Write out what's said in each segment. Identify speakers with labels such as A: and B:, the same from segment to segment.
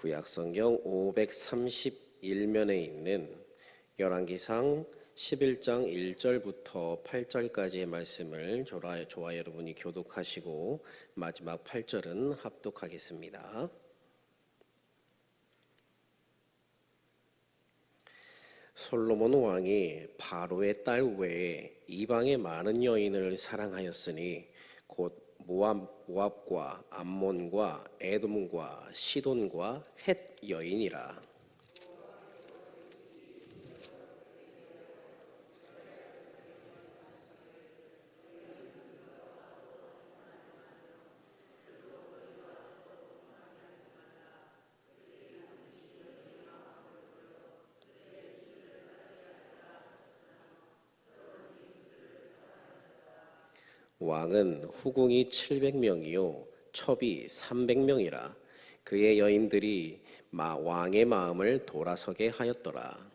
A: 구약성경 531면에 있는 열왕기상 11장 1절부터 8절까지의 말씀을 저와 여러분이 교독하시고 마지막 8절은 합독하겠습니다. 솔로몬 왕이 바로의 딸 외에 이방의 많은 여인을 사랑하였으니 곧 모압과 암몬과 에돔과 시돈과 헷 여인이라. 왕은 후궁이 700명이요 첩이 300명이라. 그의 여인들이 왕의 마음을 돌아서게 하였더라.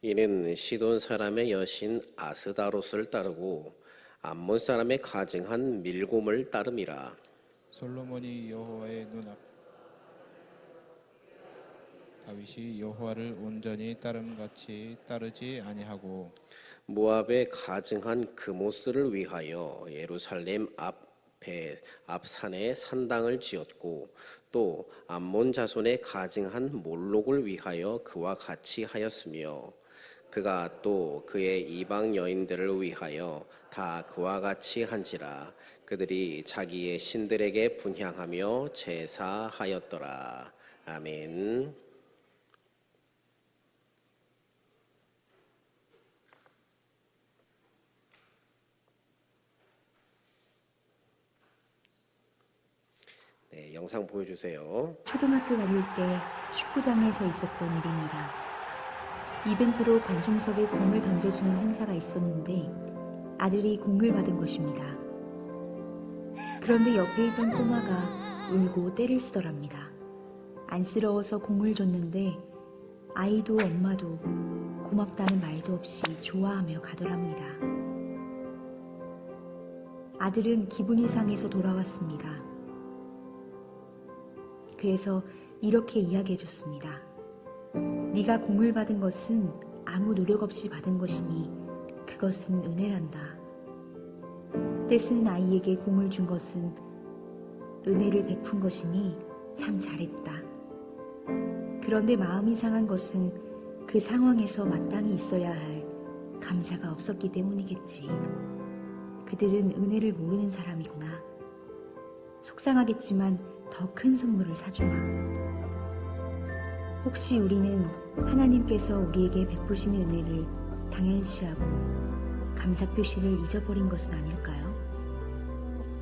A: 이는 시돈 사람의 여신 아스다롯을 따르고 암몬 사람의 가증한 밀곰을 따름이라.
B: 솔로몬이 여호와의 눈앞 다윗이 여호와를 온전히 따름같이 따르지 아니하고
A: 모압의 가증한 그모스를 위하여 예루살렘 앞산에 산당을 지었고 또 암몬 자손의 가증한 몰록을 위하여 그와 같이 하였으며 그가 또 그의 이방 여인들을 위하여 다 그와 같이 한지라. 그들이 자기의 신들에게 분향하며 제사하였더라. 아멘. 네, 영상 보여주세요.
C: 초등학교 다닐 때 축구장에서 있었던 일입니다. 이벤트로 관중석에 공을 던져주는 행사가 있었는데 아들이 공을 받은 것입니다. 그런데 옆에 있던 꼬마가 울고 떼를 쓰더랍니다. 안쓰러워서 공을 줬는데 아이도 엄마도 고맙다는 말도 없이 좋아하며 가더랍니다. 아들은 기분이 상해서 돌아왔습니다. 그래서 이렇게 이야기해줬습니다. 네가 공을 받은 것은 아무 노력 없이 받은 것이니 그것은 은혜란다. 떼쓰는 아이에게 공을 준 것은 은혜를 베푼 것이니 참 잘했다. 그런데 마음이 상한 것은 그 상황에서 마땅히 있어야 할 감사가 없었기 때문이겠지. 그들은 은혜를 모르는 사람이구나. 속상하겠지만 더 큰 선물을 사주마. 혹시 우리는 하나님께서 우리에게 베푸시는 은혜를 당연시하고 감사 표시를 잊어버린 것은 아닐까요?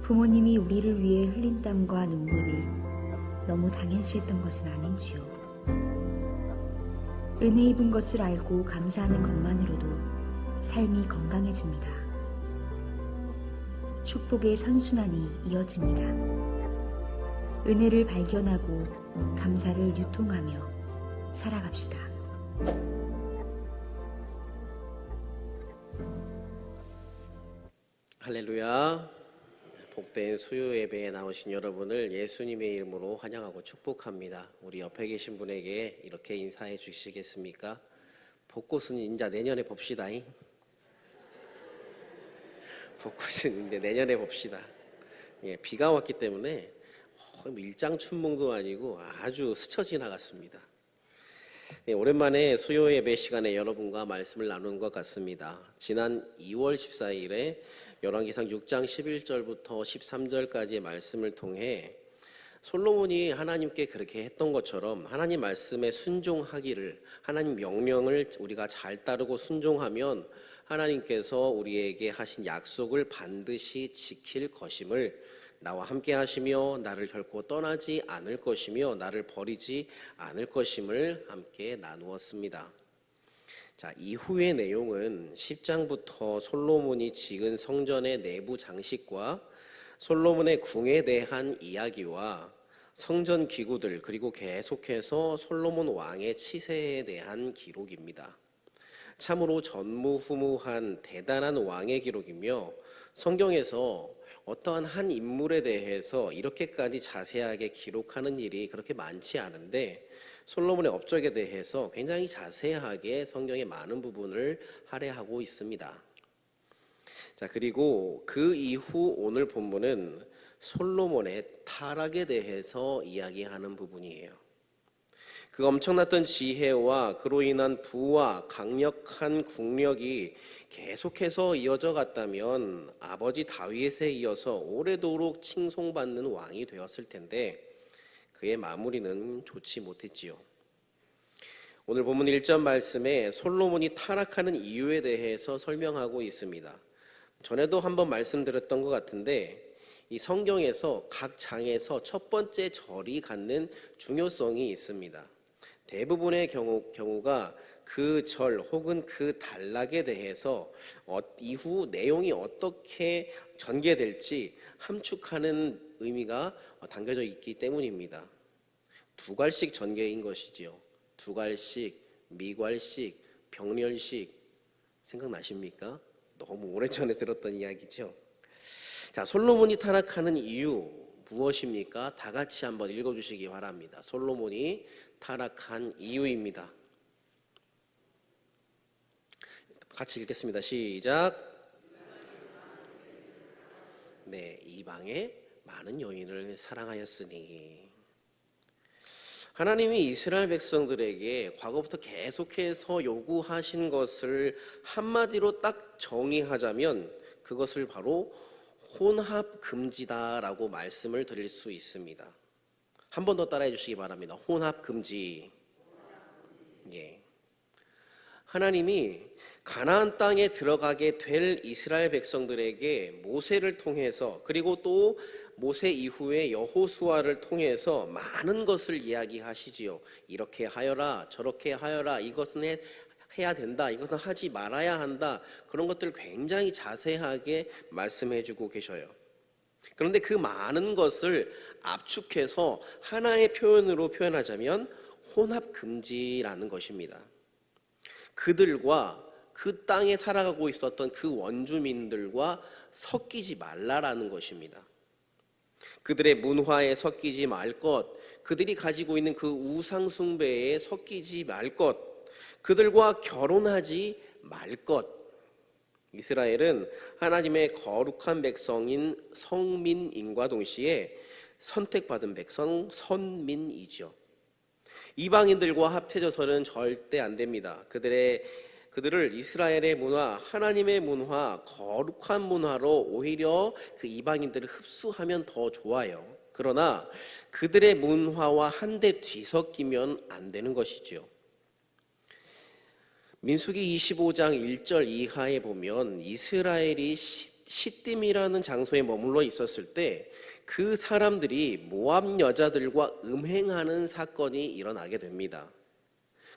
C: 부모님이 우리를 위해 흘린 땀과 눈물을 너무 당연시했던 것은 아닌지요. 은혜 입은 것을 알고 감사하는 것만으로도 삶이 건강해집니다. 축복의 선순환이 이어집니다. 은혜를 발견하고 감사를 유통하며 살아갑시다.
A: 할렐루야. 복된 수요 예배에 나오신 여러분을 예수님의 이름으로 환영하고 축복합니다. 우리 옆에 계신 분에게 이렇게 인사해 주시겠습니까? 벚꽃은 이제 내년에 봅시다. 벚꽃은 이제 내년에 봅시다. 예, 비가 왔기 때문에 일장춘몽도 아니고 아주 스쳐 지나갔습니다. 네, 오랜만에 수요 예배 시간에 여러분과 말씀을 나누는 것 같습니다. 지난 2월 14일에 열왕기상 6장 11절부터 13절까지의 말씀을 통해 솔로몬이 하나님께 그렇게 했던 것처럼 하나님 말씀에 순종하기를, 하나님 명령을 우리가 잘 따르고 순종하면 하나님께서 우리에게 하신 약속을 반드시 지킬 것임을, 나와 함께 하시며 나를 결코 떠나지 않을 것이며 나를 버리지 않을 것임을 함께 나누었습니다. 자, 이후의 내용은 10장부터 솔로몬이 지은 성전의 내부 장식과 솔로몬의 궁에 대한 이야기와 성전 기구들, 그리고 계속해서 솔로몬 왕의 치세에 대한 기록입니다. 참으로 전무후무한 대단한 왕의 기록이며, 성경에서 어떠한 한 인물에 대해서 이렇게까지 자세하게 기록하는 일이 그렇게 많지 않은데, 솔로몬의 업적에 대해서 굉장히 자세하게 성경의 많은 부분을 할애하고 있습니다. 자, 그리고 그 이후 오늘 본문은 솔로몬의 타락에 대해서 이야기하는 부분이에요. 그 엄청났던 지혜와 그로 인한 부와 강력한 국력이 계속해서 이어져 갔다면 아버지 다윗에 이어서 오래도록 칭송받는 왕이 되었을 텐데, 그의 마무리는 좋지 못했지요. 오늘 본문 1절 말씀에 솔로몬이 타락하는 이유에 대해서 설명하고 있습니다. 전에도 한번 말씀드렸던 것 같은데, 이 성경에서 각 장에서 첫 번째 절이 갖는 중요성이 있습니다. 대부분의 경우가 그 절 혹은 그 단락에 대해서 이후 내용이 어떻게 전개될지 함축하는 의미가 담겨져 있기 때문입니다. 두괄식 전개인 것이지요. 두괄식, 미괄식, 병렬식, 생각나십니까? 너무 오래전에 들었던 이야기죠. 자, 솔로몬이 타락하는 이유 무엇입니까? 다 같이 한번 읽어주시기 바랍니다. 솔로몬이 타락한 이유입니다. 같이 읽겠습니다. 시작. 네, 이방의 많은 여인을 사랑하였으니. 하나님이 이스라엘 백성들에게 과거부터 계속해서 요구하신 것을 한마디로 딱 정의하자면 그것을 바로 혼합 금지다라고 말씀을 드릴 수 있습니다. 한 번 더 따라해 주시기 바랍니다. 혼합 금지. 예. 하나님이 가나안 땅에 들어가게 될 이스라엘 백성들에게 모세를 통해서, 그리고 또 모세 이후에 여호수아를 통해서 많은 것을 이야기하시지요. 이렇게 하여라, 저렇게 하여라, 이것은 해야 된다, 이것은 하지 말아야 한다, 그런 것들을 굉장히 자세하게 말씀해 주고 계셔요. 그런데 그 많은 것을 압축해서 하나의 표현으로 표현하자면 혼합금지라는 것입니다. 그들과 그 땅에 살아가고 있었던 그 원주민들과 섞이지 말라라는 것입니다. 그들의 문화에 섞이지 말 것, 그들이 가지고 있는 그 우상 숭배에 섞이지 말 것, 그들과 결혼하지 말 것. 이스라엘은 하나님의 거룩한 백성인 성민인과 동시에 선택받은 백성 선민이죠. 이방인들과 합해져서는 절대 안 됩니다. 그들을 이스라엘의 문화, 하나님의 문화, 거룩한 문화로 오히려 그 이방인들을 흡수하면 더 좋아요. 그러나 그들의 문화와 한데 뒤섞이면 안 되는 것이죠. 민수기 25장 1절 이하에 보면 이스라엘이 시딤이라는 장소에 머물러 있었을 때 그 사람들이 모압 여자들과 음행하는 사건이 일어나게 됩니다.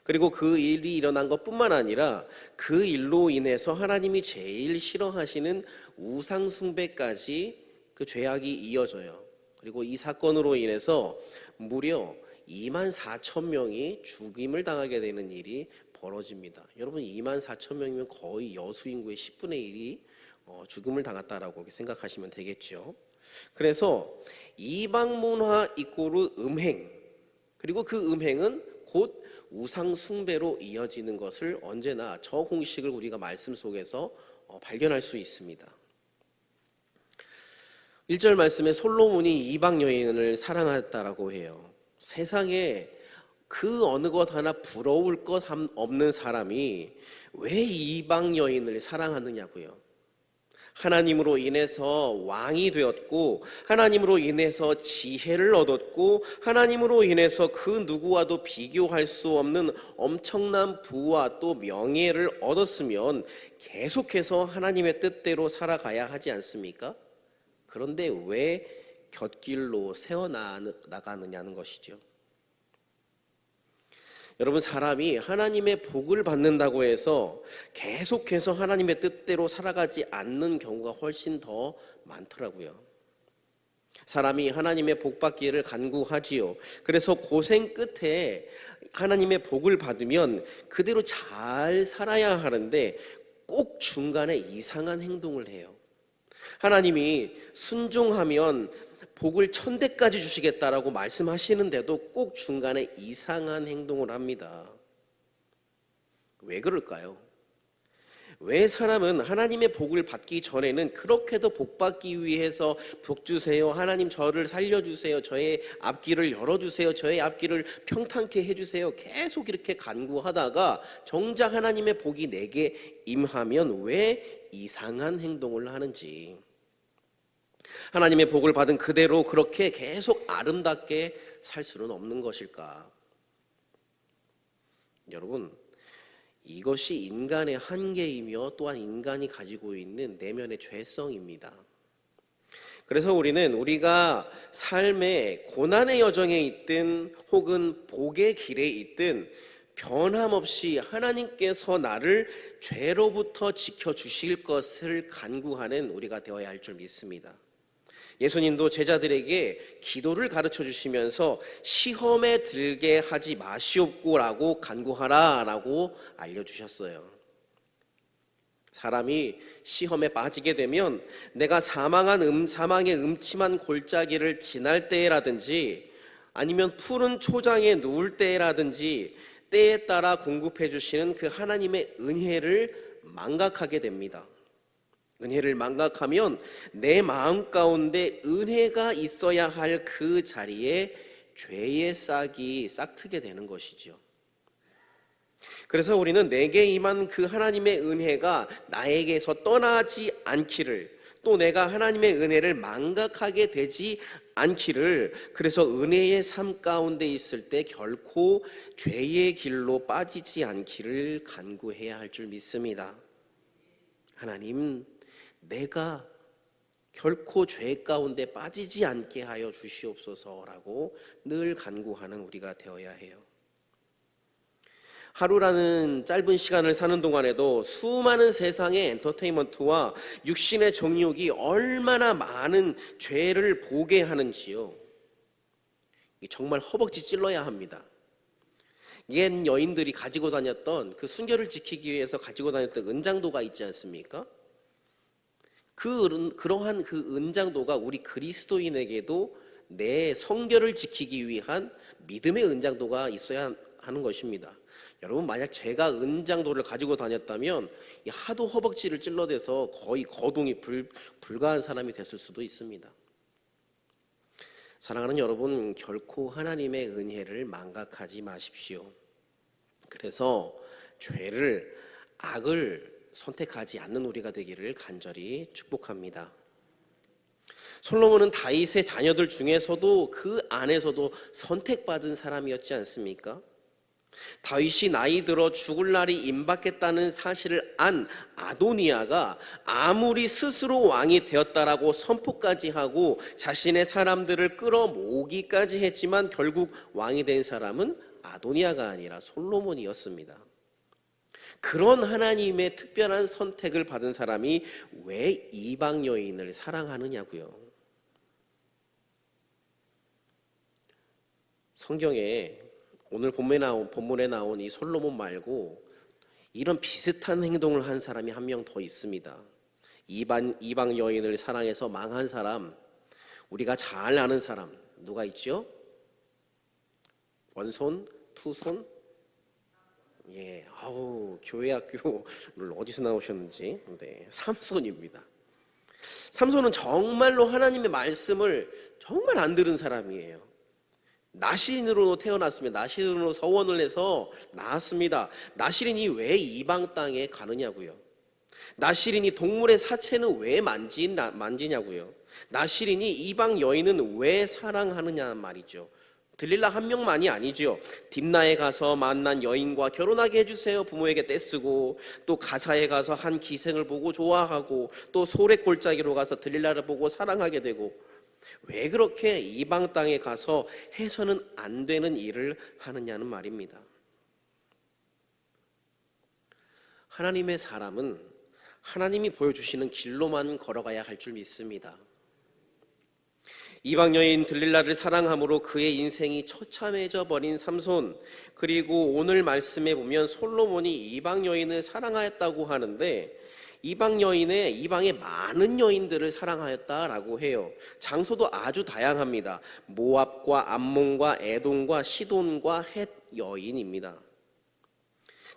A: 그리고 그 일이 일어난 것뿐만 아니라 그 일로 인해서 하나님이 제일 싫어하시는 우상 숭배까지 그 죄악이 이어져요. 그리고 이 사건으로 인해서 무려 24,000명이 죽임을 당하게 되는 일이 벌어집니다. 여러분, 24,000명이면 거의 여수 인구의 10분의 1이 죽음을 당했다라고 생각하시면 되겠죠. 그래서 이방 문화 이꼬르 음행, 그리고 그 음행은 곧 우상 숭배로 이어지는 것을 언제나 저 공식을 우리가 말씀 속에서 발견할 수 있습니다. 1절 말씀에 솔로몬이 이방 여인을 사랑했다라고 해요. 세상에 그 어느 것 하나 부러울 것 없는 사람이 왜 이방 여인을 사랑하느냐고요. 하나님으로 인해서 왕이 되었고, 하나님으로 인해서 지혜를 얻었고, 하나님으로 인해서 그 누구와도 비교할 수 없는 엄청난 부와 또 명예를 얻었으면 계속해서 하나님의 뜻대로 살아가야 하지 않습니까? 그런데 왜 곁길로 세워나가느냐는 것이죠. 여러분, 사람이 하나님의 복을 받는다고 해서 계속해서 하나님의 뜻대로 살아가지 않는 경우가 훨씬 더 많더라고요. 사람이 하나님의 복 받기를 간구하지요. 그래서 고생 끝에 하나님의 복을 받으면 그대로 잘 살아야 하는데 꼭 중간에 이상한 행동을 해요. 하나님이 순종하면 복을 1000대까지 주시겠다라고 말씀하시는데도 꼭 중간에 이상한 행동을 합니다. 왜 그럴까요? 왜 사람은 하나님의 복을 받기 전에는 그렇게도 복 받기 위해서 복 주세요, 하나님 저를 살려주세요, 저의 앞길을 열어주세요, 저의 앞길을 평탄케 해주세요, 계속 이렇게 간구하다가 정작 하나님의 복이 내게 임하면 왜 이상한 행동을 하는지, 하나님의 복을 받은 그대로 그렇게 계속 아름답게 살 수는 없는 것일까? 여러분, 이것이 인간의 한계이며 또한 인간이 가지고 있는 내면의 죄성입니다. 그래서 우리가 삶의 고난의 여정에 있든 혹은 복의 길에 있든 변함없이 하나님께서 나를 죄로부터 지켜주실 것을 간구하는 우리가 되어야 할 줄 믿습니다. 예수님도 제자들에게 기도를 가르쳐 주시면서 시험에 들게 하지 마시옵고라고 간구하라 라고 알려주셨어요. 사람이 시험에 빠지게 되면 내가 사망의 음침한 골짜기를 지날 때라든지 아니면 푸른 초장에 누울 때라든지 때에 따라 공급해 주시는 그 하나님의 은혜를 망각하게 됩니다. 은혜를 망각하면 내 마음 가운데 은혜가 있어야 할 그 자리에 죄의 싹이 싹트게 되는 것이죠. 그래서 우리는 내게 임한 그 하나님의 은혜가 나에게서 떠나지 않기를, 또 내가 하나님의 은혜를 망각하게 되지 않기를, 그래서 은혜의 삶 가운데 있을 때 결코 죄의 길로 빠지지 않기를 간구해야 할 줄 믿습니다. 하나님, 내가 결코 죄 가운데 빠지지 않게 하여 주시옵소서라고 늘 간구하는 우리가 되어야 해요. 하루라는 짧은 시간을 사는 동안에도 수많은 세상의 엔터테인먼트와 육신의 정욕이 얼마나 많은 죄를 보게 하는지요. 정말 허벅지 찔러야 합니다. 옛 여인들이 가지고 다녔던 순결을 지키기 위해서 가지고 다녔던 은장도가 있지 않습니까? 그러한 은장도가 우리 그리스도인에게도 내 성결을 지키기 위한 믿음의 은장도가 있어야 하는 것입니다. 여러분, 만약 제가 은장도를 가지고 다녔다면 하도 허벅지를 찔러대서 거의 거동이 불가한 사람이 됐을 수도 있습니다. 사랑하는 여러분, 결코 하나님의 은혜를 망각하지 마십시오. 그래서 악을 선택하지 않는 우리가 되기를 간절히 축복합니다. 솔로몬은 다윗의 자녀들 중에서도 그 안에서도 선택받은 사람이었지 않습니까? 다윗이 나이 들어 죽을 날이 임박했다는 사실을 안 아도니아가 아무리 스스로 왕이 되었다라고 선포까지 하고 자신의 사람들을 끌어모으기까지 했지만 결국 왕이 된 사람은 아도니아가 아니라 솔로몬이었습니다. 그런 하나님의 특별한 선택을 받은 사람이 왜 이방 여인을 사랑하느냐고요. 성경에 오늘 본문에 나온 이 솔로몬 말고 이런 비슷한 행동을 한 사람이 한 명 더 있습니다. 이방 여인을 사랑해서 망한 사람, 우리가 잘 아는 사람 누가 있죠? 원손, 투손? 예, 교회 학교를 어디서 나오셨는지. 네, 삼손입니다. 삼손은 정말로 하나님의 말씀을 정말 안 들은 사람이에요. 나실인으로 태어났습니다. 나실인으로 서원을 해서 낳았습니다. 나실인이 왜 이방 땅에 가느냐고요. 나실인이 동물의 사체는 왜 만지냐고요. 나실인이 이방 여인은 왜 사랑하느냐 말이죠. 들릴라 한 명만이 아니지요. 딥나에 가서 만난 여인과 결혼하게 해주세요 부모에게 떼쓰고, 또 가사에 가서 한 기생을 보고 좋아하고, 또 소렛 골짜기로 가서 들릴라를 보고 사랑하게 되고, 왜 그렇게 이방 땅에 가서 해서는 안 되는 일을 하느냐는 말입니다. 하나님의 사람은 하나님이 보여주시는 길로만 걸어가야 할 줄 믿습니다. 이방 여인 들릴라를 사랑함으로 그의 인생이 처참해져 버린 삼손, 그리고 오늘 말씀에 보면 솔로몬이 이방 여인을 사랑하였다고 하는데 이방의 많은 여인들을 사랑하였다라고 해요. 장소도 아주 다양합니다. 모압과 암몬과 에돔과 시돈과 헷 여인입니다.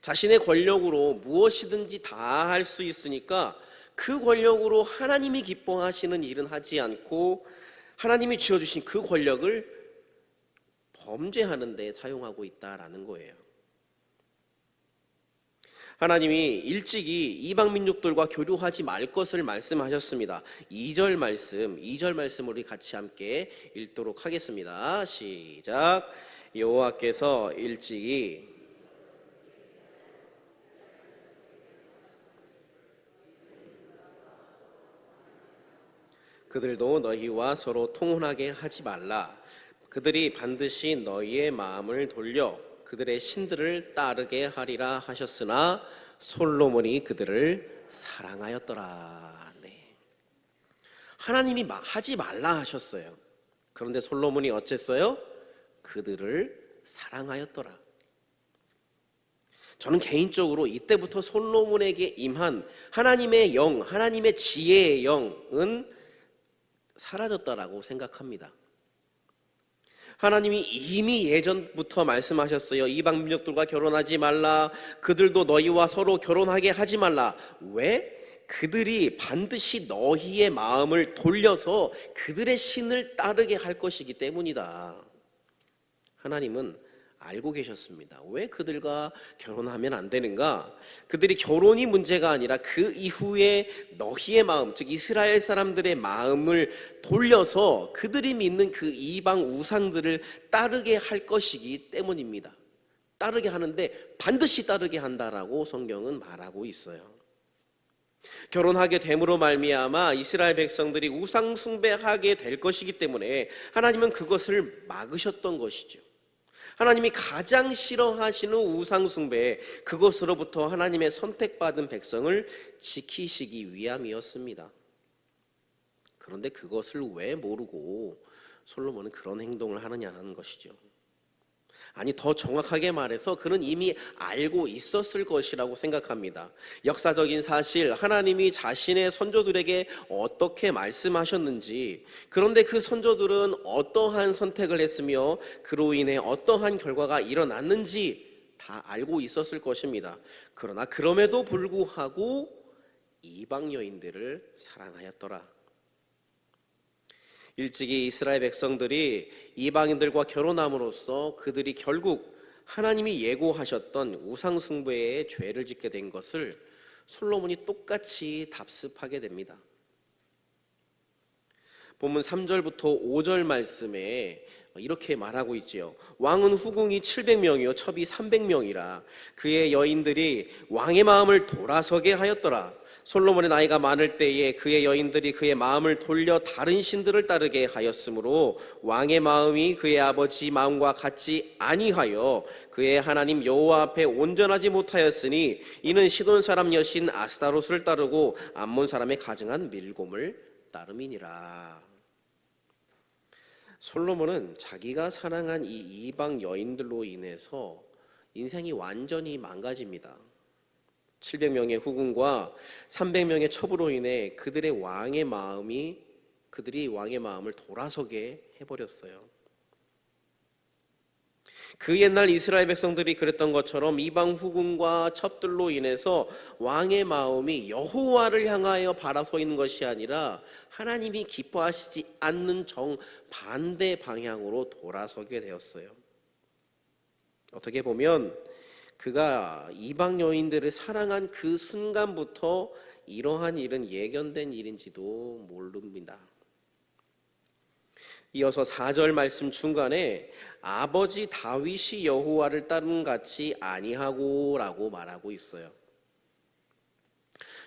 A: 자신의 권력으로 무엇이든지 다 할 수 있으니까 그 권력으로 하나님이 기뻐하시는 일은 하지 않고 하나님이 쥐어주신 그 권력을 범죄하는 데 사용하고 있다라는 거예요. 하나님이 일찍이 이방 민족들과 교류하지 말 것을 말씀하셨습니다. 2절 말씀 우리 같이 함께 읽도록 하겠습니다. 시작. 여호와께서 일찍이 그들도 너희와 서로 통혼하게 하지 말라. 그들이 반드시 너희의 마음을 돌려 그들의 신들을 따르게 하리라 하셨으나 솔로몬이 그들을 사랑하였더라. 네. 하나님이 하지 말라 하셨어요. 그런데 솔로몬이 어쨌어요? 그들을 사랑하였더라. 저는 개인적으로 이때부터 솔로몬에게 임한 하나님의 영, 하나님의 지혜의 영은 사라졌다라고 생각합니다. 하나님이 이미 예전부터 말씀하셨어요. 이방 민족들과 결혼하지 말라. 그들도 너희와 서로 결혼하게 하지 말라. 왜? 그들이 반드시 너희의 마음을 돌려서 그들의 신을 따르게 할 것이기 때문이다. 하나님은 알고 계셨습니다. 왜 그들과 결혼하면 안 되는가? 그들이 결혼이 문제가 아니라 그 이후에 너희의 마음, 즉 이스라엘 사람들의 마음을 돌려서 그들이 믿는 그 이방 우상들을 따르게 할 것이기 때문입니다. 따르게 하는데 반드시 따르게 한다라고 성경은 말하고 있어요. 결혼하게 됨으로 말미암아 이스라엘 백성들이 우상 숭배하게 될 것이기 때문에 하나님은 그것을 막으셨던 것이죠. 하나님이 가장 싫어하시는 우상 숭배, 그것으로부터 하나님의 선택받은 백성을 지키시기 위함이었습니다. 그런데 그것을 왜 모르고 솔로몬은 그런 행동을 하느냐는 것이죠. 아니, 더 정확하게 말해서 그는 이미 알고 있었을 것이라고 생각합니다. 역사적인 사실, 하나님이 자신의 선조들에게 어떻게 말씀하셨는지, 그런데 그 선조들은 어떠한 선택을 했으며 그로 인해 어떠한 결과가 일어났는지 다 알고 있었을 것입니다. 그러나 그럼에도 불구하고 이방 여인들을 사랑하였더라. 일찍이 이스라엘 백성들이 이방인들과 결혼함으로써 그들이 결국 하나님이 예고하셨던 우상 숭배의 죄를 짓게 된 것을 솔로몬이 똑같이 답습하게 됩니다. 본문 3절부터 5절 말씀에 이렇게 말하고 있지요. 왕은 후궁이 700명이요 첩이 300명이라 그의 여인들이 왕의 마음을 돌아서게 하였더라. 솔로몬의 나이가 많을 때에 그의 여인들이 그의 마음을 돌려 다른 신들을 따르게 하였으므로 왕의 마음이 그의 아버지 마음과 같지 아니하여 그의 하나님 여호와 앞에 온전하지 못하였으니 이는 시돈 사람 여신 아스타롯을 따르고 암몬 사람의 가증한 밀곰을 따름이니라. 솔로몬은 자기가 사랑한 이 이방 여인들로 인해서 인생이 완전히 망가집니다. 700명의 후궁과 300명의 첩으로 인해 그들이 왕의 마음을 돌아서게 해버렸어요. 그 옛날 이스라엘 백성들이 그랬던 것처럼 이방 후궁과 첩들로 인해서 왕의 마음이 여호와를 향하여 바라서 있는 것이 아니라 하나님이 기뻐하시지 않는 정반대 방향으로 돌아서게 되었어요. 어떻게 보면 그가 이방 여인들을 사랑한 그 순간부터 이러한 일은 예견된 일인지도 모릅니다. 이어서 4절 말씀 중간에 아버지 다윗이 여호와를 따름같이 아니하고 라고 말하고 있어요.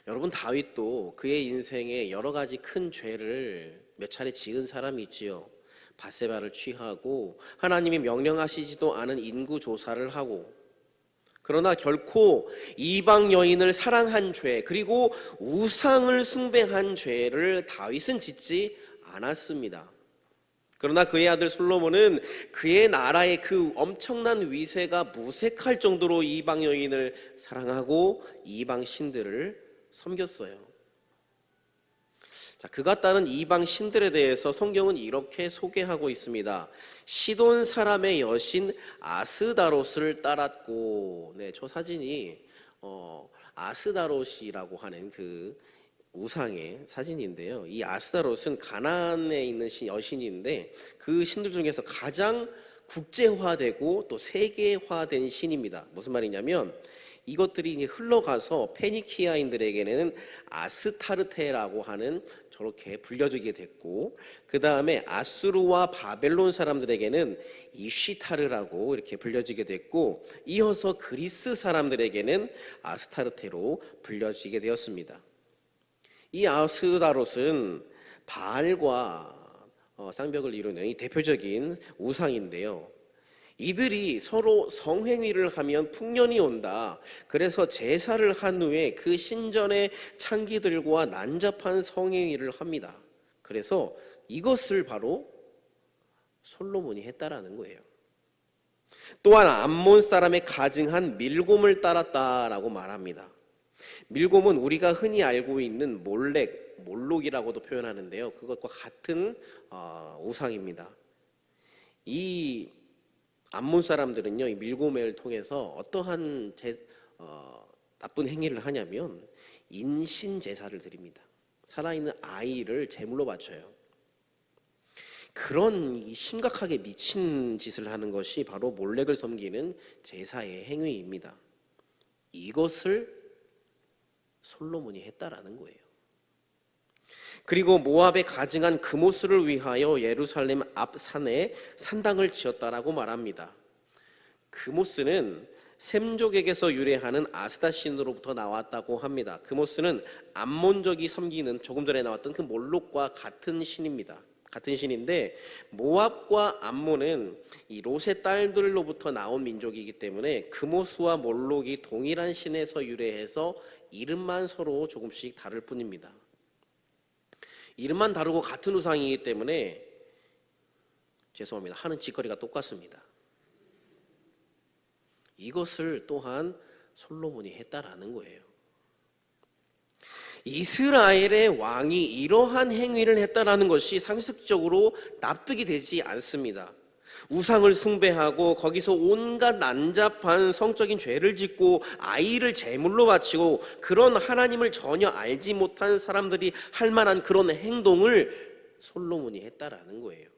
A: 여러분, 다윗도 그의 인생에 여러 가지 큰 죄를 몇 차례 지은 사람이 있지요. 밧세바를 취하고 하나님이 명령하시지도 않은 인구 조사를 하고, 그러나 결코 이방 여인을 사랑한 죄, 그리고 우상을 숭배한 죄를 다윗은 짓지 않았습니다. 그러나 그의 아들 솔로몬은 그의 나라의 그 엄청난 위세가 무색할 정도로 이방 여인을 사랑하고 이방 신들을 섬겼어요. 자, 그가 따른 이방 신들에 대해서 성경은 이렇게 소개하고 있습니다. 시돈 사람의 여신 아스다롯을 따랐고, 네, 저 사진이 아스다롯이라고 하는 그 우상의 사진인데요. 이 아스다롯은 가나안에 있는 여신인데 그 신들 중에서 가장 국제화되고 또 세계화된 신입니다. 무슨 말이냐면 이것들이 이제 흘러가서 페니키아인들에게는 아스타르테라고 하는 저렇게 불려지게 됐고, 그 다음에 아수르와 바벨론 사람들에게는 이쉬타르라고 이렇게 불려지게 됐고, 이어서 그리스 사람들에게는 아스타르테로 불려지게 되었습니다. 이 아스다롯은 바알과 쌍벽을 이루는 이 대표적인 우상인데요. 이들이 서로 성행위를 하면 풍년이 온다. 그래서 제사를 한 후에 그 신전의 창기들과 난잡한 성행위를 합니다. 그래서 이것을 바로 솔로몬이 했다라는 거예요. 또한 암몬 사람의 가증한 밀곰을 따랐다라고 말합니다. 밀곰은 우리가 흔히 알고 있는 몰록이라고도 표현하는데요. 그것과 같은 우상입니다. 이 암몬 사람들은요, 이 밀곰을 통해서 어떠한 나쁜 행위를 하냐면 인신 제사를 드립니다. 살아있는 아이를 제물로 바쳐요. 그런 심각하게 미친 짓을 하는 것이 바로 몰렉을 섬기는 제사의 행위입니다. 이것을 솔로몬이 했다라는 거예요. 그리고 모압에 가증한 그모스를 위하여 예루살렘 앞 산에 산당을 지었다라고 말합니다. 그모스는 셈족에게서 유래하는 아스다 신으로부터 나왔다고 합니다. 그모스는 암몬족이 섬기는 조금 전에 나왔던 그 몰록과 같은 신입니다. 같은 신인데 모압과 암몬은 이 롯의 딸들로부터 나온 민족이기 때문에 그모스와 몰록이 동일한 신에서 유래해서 이름만 서로 조금씩 다를 뿐입니다. 이름만 다르고 같은 우상이기 때문에 죄송합니다. 하는 짓거리가 똑같습니다. 이것을 또한 솔로몬이 했다라는 거예요. 이스라엘의 왕이 이러한 행위를 했다라는 것이 상식적으로 납득이 되지 않습니다. 우상을 숭배하고 거기서 온갖 난잡한 성적인 죄를 짓고 아이를 제물로 바치고 그런 하나님을 전혀 알지 못한 사람들이 할 만한 그런 행동을 솔로몬이 했다라는 거예요.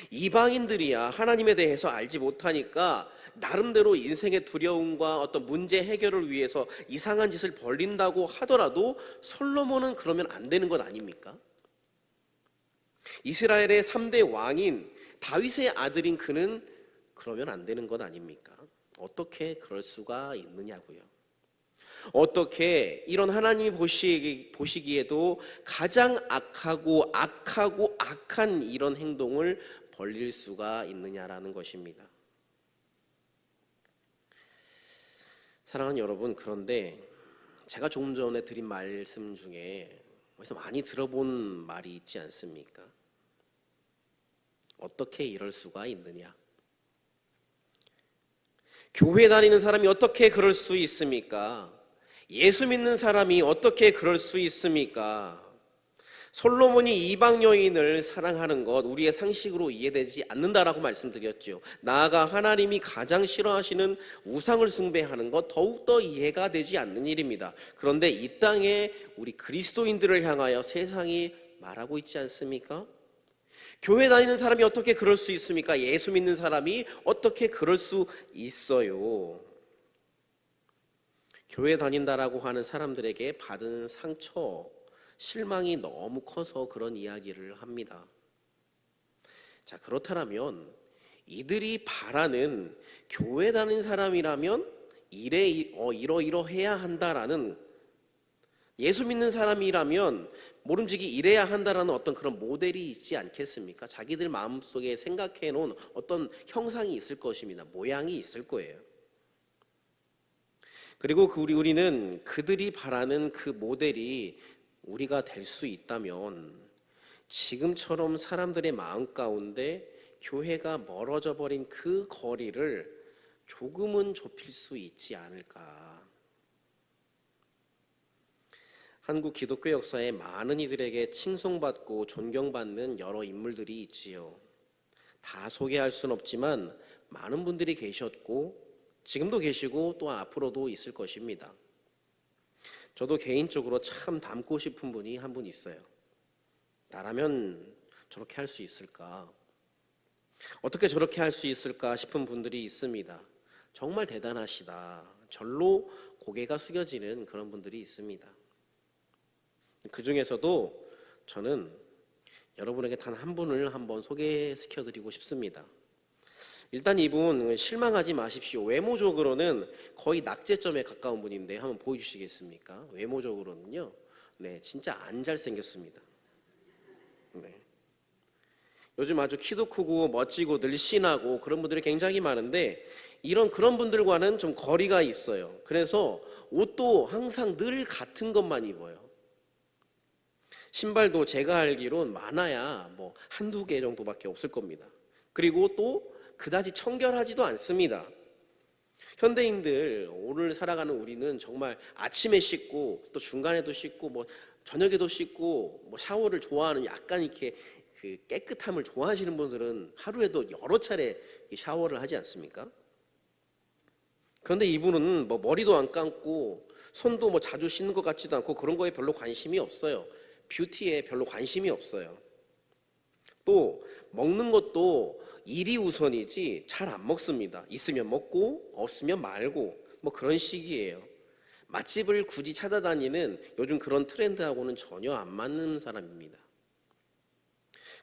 A: 이방인들이야 하나님에 대해서 알지 못하니까 나름대로 인생의 두려움과 어떤 문제 해결을 위해서 이상한 짓을 벌린다고 하더라도 솔로몬은 그러면 안 되는 것 아닙니까? 이스라엘의 3대 왕인 다윗의 아들인 그는 그러면 안 되는 것 아닙니까? 어떻게 그럴 수가 있느냐고요. 어떻게 이런 하나님이 보시기에도 가장 악하고 악한 이런 행동을 벌릴 수가 있느냐라는 것입니다. 사랑하는 여러분, 그런데 제가 조금 전에 드린 말씀 중에 어디서 많이 들어본 말이 있지 않습니까? 어떻게 이럴 수가 있느냐? 교회 다니는 사람이 어떻게 그럴 수 있습니까? 예수 믿는 사람이 어떻게 그럴 수 있습니까? 솔로몬이 이방 여인을 사랑하는 것 우리의 상식으로 이해되지 않는다라고 말씀드렸죠. 나아가 하나님이 가장 싫어하시는 우상을 숭배하는 것 더욱더 이해가 되지 않는 일입니다. 그런데 이 땅에 우리 그리스도인들을 향하여 세상이 말하고 있지 않습니까? 교회 다니는 사람이 어떻게 그럴 수 있습니까? 예수 믿는 사람이 어떻게 그럴 수 있어요? 교회 다닌다라고 하는 사람들에게 받은 상처, 실망이 너무 커서 그런 이야기를 합니다. 자, 그렇다면 이들이 바라는 교회 다니는 사람이라면 이러해야 한다라는, 예수 믿는 사람이라면 모름지기 이래야 한다라는 어떤 그런 모델이 있지 않겠습니까? 자기들 마음속에 생각해 놓은 어떤 형상이 있을 것입니다. 모양이 있을 거예요. 그리고 우리는 그들이 바라는 그 모델이 우리가 될 수 있다면 지금처럼 사람들의 마음 가운데 교회가 멀어져 버린 그 거리를 조금은 좁힐 수 있지 않을까. 한국 기독교 역사에 많은 이들에게 칭송받고 존경받는 여러 인물들이 있지요. 다 소개할 수는 없지만 많은 분들이 계셨고 지금도 계시고 또한 앞으로도 있을 것입니다. 저도 개인적으로 참 닮고 싶은 분이 한 분 있어요. 나라면 저렇게 할 수 있을까? 어떻게 저렇게 할 수 있을까 싶은 분들이 있습니다. 정말 대단하시다. 절로 고개가 숙여지는 그런 분들이 있습니다. 그 중에서도 저는 여러분에게 단 한 분을 한번 소개시켜드리고 싶습니다. 일단 이분 실망하지 마십시오. 외모적으로는 거의 낙제점에 가까운 분인데 한번 보여주시겠습니까? 외모적으로는요. 네, 진짜 안 잘생겼습니다. 네. 요즘 아주 키도 크고 멋지고 늘씬하고 그런 분들이 굉장히 많은데 그런 분들과는 좀 거리가 있어요. 그래서 옷도 항상 늘 같은 것만 입어요. 신발도 제가 알기론 많아야 뭐 한두 개 정도밖에 없을 겁니다. 그리고 또 그다지 청결하지도 않습니다. 현대인들 오늘 살아가는 우리는 정말 아침에 씻고 또 중간에도 씻고 뭐 저녁에도 씻고 뭐 샤워를 좋아하는 약간 이렇게 그 깨끗함을 좋아하시는 분들은 하루에도 여러 차례 샤워를 하지 않습니까? 그런데 이분은 뭐 머리도 안 감고 손도 뭐 자주 씻는 것 같지도 않고 그런 거에 별로 관심이 없어요. 뷰티에 별로 관심이 없어요. 또 먹는 것도 일이 우선이지 잘 안 먹습니다. 있으면 먹고 없으면 말고 뭐 그런 식이에요. 맛집을 굳이 찾아다니는 요즘 그런 트렌드하고는 전혀 안 맞는 사람입니다.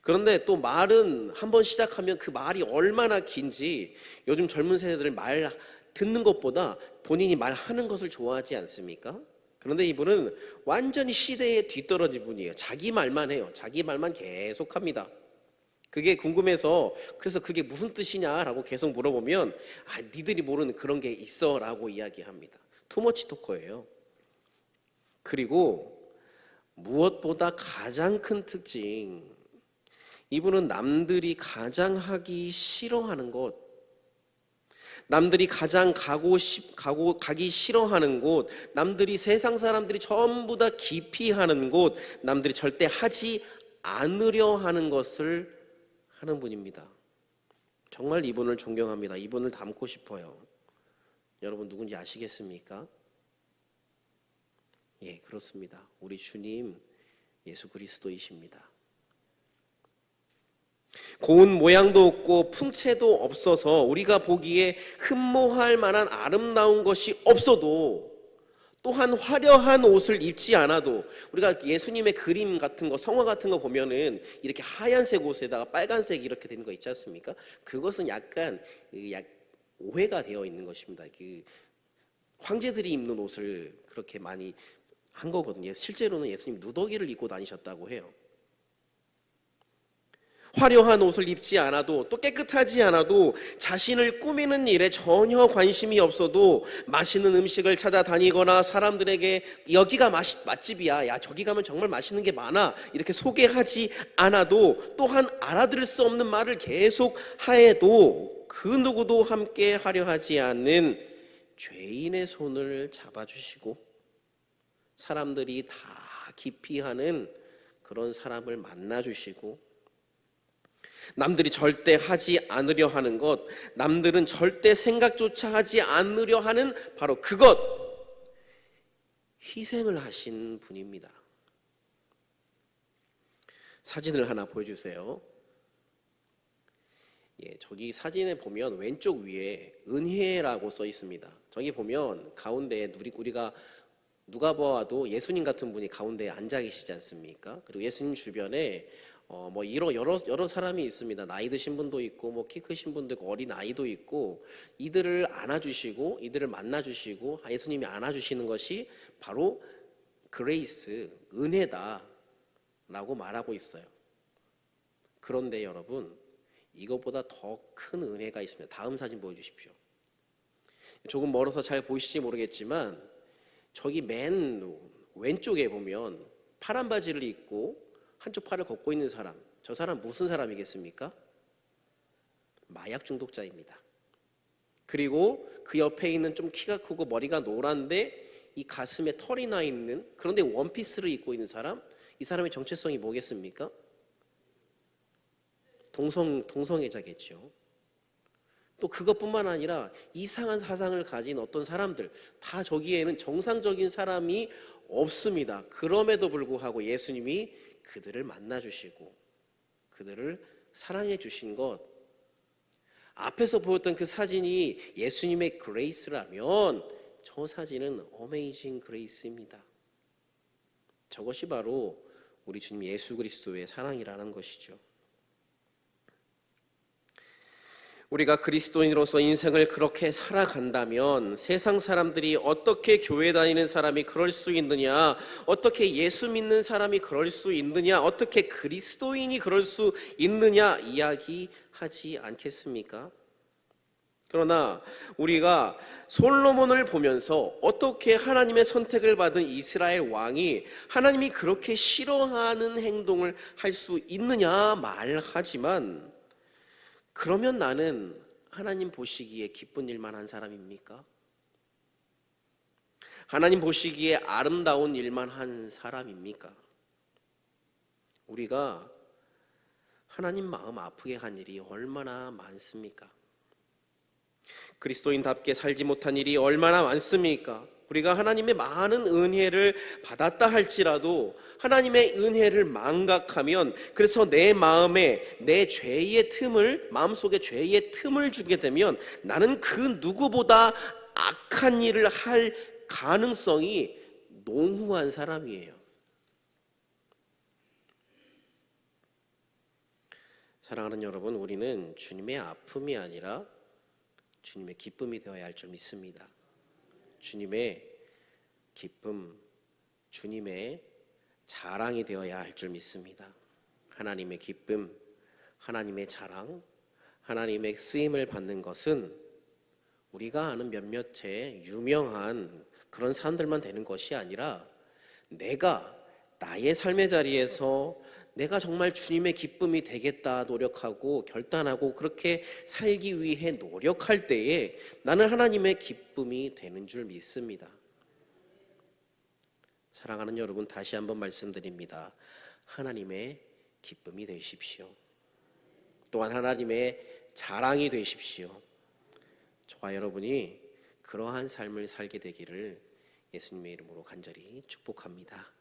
A: 그런데 또 말은 한번 시작하면 그 말이 얼마나 긴지 요즘 젊은 세대들 말 듣는 것보다 본인이 말하는 것을 좋아하지 않습니까? 그런데 이분은 완전히 시대에 뒤떨어진 분이에요. 자기 말만 해요. 자기 말만 계속합니다. 그게 궁금해서 그래서 그게 무슨 뜻이냐라고 계속 물어보면 니들이 모르는 그런 게 있어라고 이야기합니다. 투머치 토커예요. 그리고 무엇보다 가장 큰 특징, 이분은 남들이 가장 하기 싫어하는 것, 남들이 가장 가기 싫어하는 곳, 남들이 세상 사람들이 전부 다 기피하는 곳, 남들이 절대 하지 않으려 하는 것을 하는 분입니다. 정말 이분을 존경합니다. 이분을 닮고 싶어요. 여러분 누군지 아시겠습니까? 예, 그렇습니다. 우리 주님 예수 그리스도이십니다. 고운 모양도 없고 풍채도 없어서 우리가 보기에 흠모할 만한 아름다운 것이 없어도 또한 화려한 옷을 입지 않아도 우리가 예수님의 그림 같은 거 성화 같은 거 보면은 이렇게 하얀색 옷에다가 빨간색 이렇게 된 거 있지 않습니까? 그것은 약간 오해가 되어 있는 것입니다. 그 황제들이 입는 옷을 그렇게 많이 한 거거든요. 실제로는 예수님 누더기를 입고 다니셨다고 해요. 화려한 옷을 입지 않아도 또 깨끗하지 않아도 자신을 꾸미는 일에 전혀 관심이 없어도 맛있는 음식을 찾아다니거나 사람들에게 여기가 맛집이야, 야 저기 가면 정말 맛있는 게 많아 이렇게 소개하지 않아도 또한 알아들을 수 없는 말을 계속 하여도 그 누구도 함께 하려 하지 않는 죄인의 손을 잡아주시고 사람들이 다 기피하는 그런 사람을 만나주시고 남들이 절대 하지 않으려 하는 것, 남들은 절대 생각조차 하지 않으려 하는 바로 그것, 희생을 하신 분입니다. 사진을 하나 보여주세요. 예, 저기 사진에 보면 왼쪽 위에 은혜라고 써 있습니다. 저기 보면 가운데에 우리가 누가 보아도 예수님 같은 분이 가운데에 앉아 계시지 않습니까? 그리고 예수님 주변에 뭐 여러 사람이 있습니다. 나이 드신 분도 있고 뭐 키 크신 분도 있고 어린 아이도 있고 이들을 안아주시고 이들을 만나주시고 예수님이 안아주시는 것이 바로 그레이스, 은혜다라고 말하고 있어요. 그런데 여러분 이것보다 더 큰 은혜가 있습니다. 다음 사진 보여주십시오. 조금 멀어서 잘 보이실지 모르겠지만 저기 맨 왼쪽에 보면 파란 바지를 입고 한쪽 팔을 걷고 있는 사람, 저 사람 무슨 사람이겠습니까? 마약 중독자입니다. 그리고 그 옆에 있는 좀 키가 크고 머리가 노란데 이 가슴에 털이 나 있는, 그런데 원피스를 입고 있는 사람, 이 사람의 정체성이 뭐겠습니까? 동성애자겠죠. 또 그것뿐만 아니라 이상한 사상을 가진 어떤 사람들, 다 저기에는 정상적인 사람이 없습니다. 그럼에도 불구하고 예수님이 그들을 만나주시고 그들을 사랑해 주신 것, 앞에서 보였던 그 사진이 예수님의 그레이스라면 저 사진은 어메이징 그레이스입니다. 저것이 바로 우리 주님 예수 그리스도의 사랑이라는 것이죠. 우리가 그리스도인으로서 인생을 그렇게 살아간다면 세상 사람들이 어떻게 교회 다니는 사람이 그럴 수 있느냐, 어떻게 예수 믿는 사람이 그럴 수 있느냐, 어떻게 그리스도인이 그럴 수 있느냐 이야기하지 않겠습니까? 그러나 우리가 솔로몬을 보면서 어떻게 하나님의 선택을 받은 이스라엘 왕이 하나님이 그렇게 싫어하는 행동을 할 수 있느냐 말하지만, 그러면 나는 하나님 보시기에 기쁜 일만 한 사람입니까? 하나님 보시기에 아름다운 일만 한 사람입니까? 우리가 하나님 마음 아프게 한 일이 얼마나 많습니까? 그리스도인답게 살지 못한 일이 얼마나 많습니까? 우리가 하나님의 많은 은혜를 받았다 할지라도 하나님의 은혜를 망각하면, 그래서 내 마음에 내 죄의 틈을, 마음속에 죄의 틈을 주게 되면 나는 그 누구보다 악한 일을 할 가능성이 농후한 사람이에요. 사랑하는 여러분, 우리는 주님의 아픔이 아니라 주님의 기쁨이 되어야 할 줄 믿습니다. 주님의 기쁨, 주님의 자랑이 되어야 할 줄 믿습니다. 하나님의 기쁨, 하나님의 자랑, 하나님의 쓰임을 받는 것은 우리가 아는 몇몇의 유명한 그런 사람들만 되는 것이 아니라, 내가 나의 삶의 자리에서 내가 정말 주님의 기쁨이 되겠다 노력하고 결단하고 그렇게 살기 위해 노력할 때에 나는 하나님의 기쁨이 되는 줄 믿습니다. 사랑하는 여러분, 다시 한번 말씀드립니다. 하나님의 기쁨이 되십시오. 또한 하나님의 자랑이 되십시오. 저와 여러분이 그러한 삶을 살게 되기를 예수님의 이름으로 간절히 축복합니다.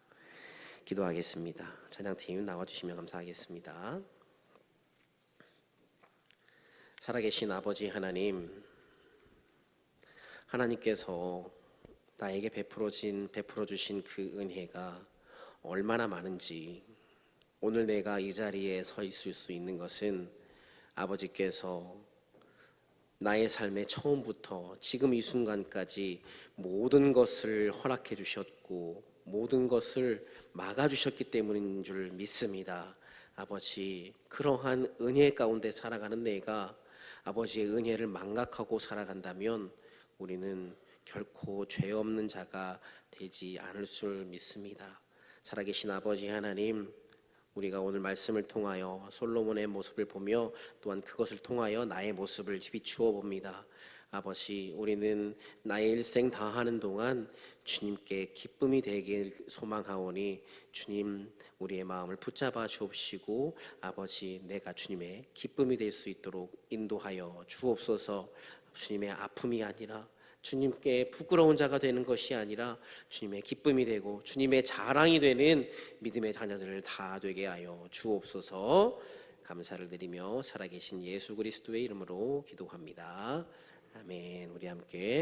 A: 기도하겠습니다. 찬양팀 나와주시면 감사하겠습니다. 살아계신 아버지 하나님, 하나님께서 나에게 베풀어 주신 그 은혜가 얼마나 많은지, 오늘 내가 이 자리에 서 있을 수 있는 것은 아버지께서 나의 삶의 처음부터 지금 이 순간까지 모든 것을 허락해 주셨고 모든 것을 막아주셨기 때문인 줄 믿습니다. 아버지, 그러한 은혜 가운데 살아가는 내가 아버지의 은혜를 망각하고 살아간다면 우리는 결코 죄 없는 자가 되지 않을 줄 믿습니다. 살아계신 아버지 하나님, 우리가 오늘 말씀을 통하여 솔로몬의 모습을 보며 또한 그것을 통하여 나의 모습을 비추어 봅니다. 아버지, 우리는 나의 일생 다하는 동안 주님께 기쁨이 되길 소망하오니 주님, 우리의 마음을 붙잡아 주옵시고 아버지, 내가 주님의 기쁨이 될 수 있도록 인도하여 주옵소서. 주님의 아픔이 아니라, 주님께 부끄러운 자가 되는 것이 아니라 주님의 기쁨이 되고 주님의 자랑이 되는 믿음의 자녀들을 다 되게 하여 주옵소서. 감사를 드리며 살아계신 예수 그리스도의 이름으로 기도합니다. 아멘. 우리 함께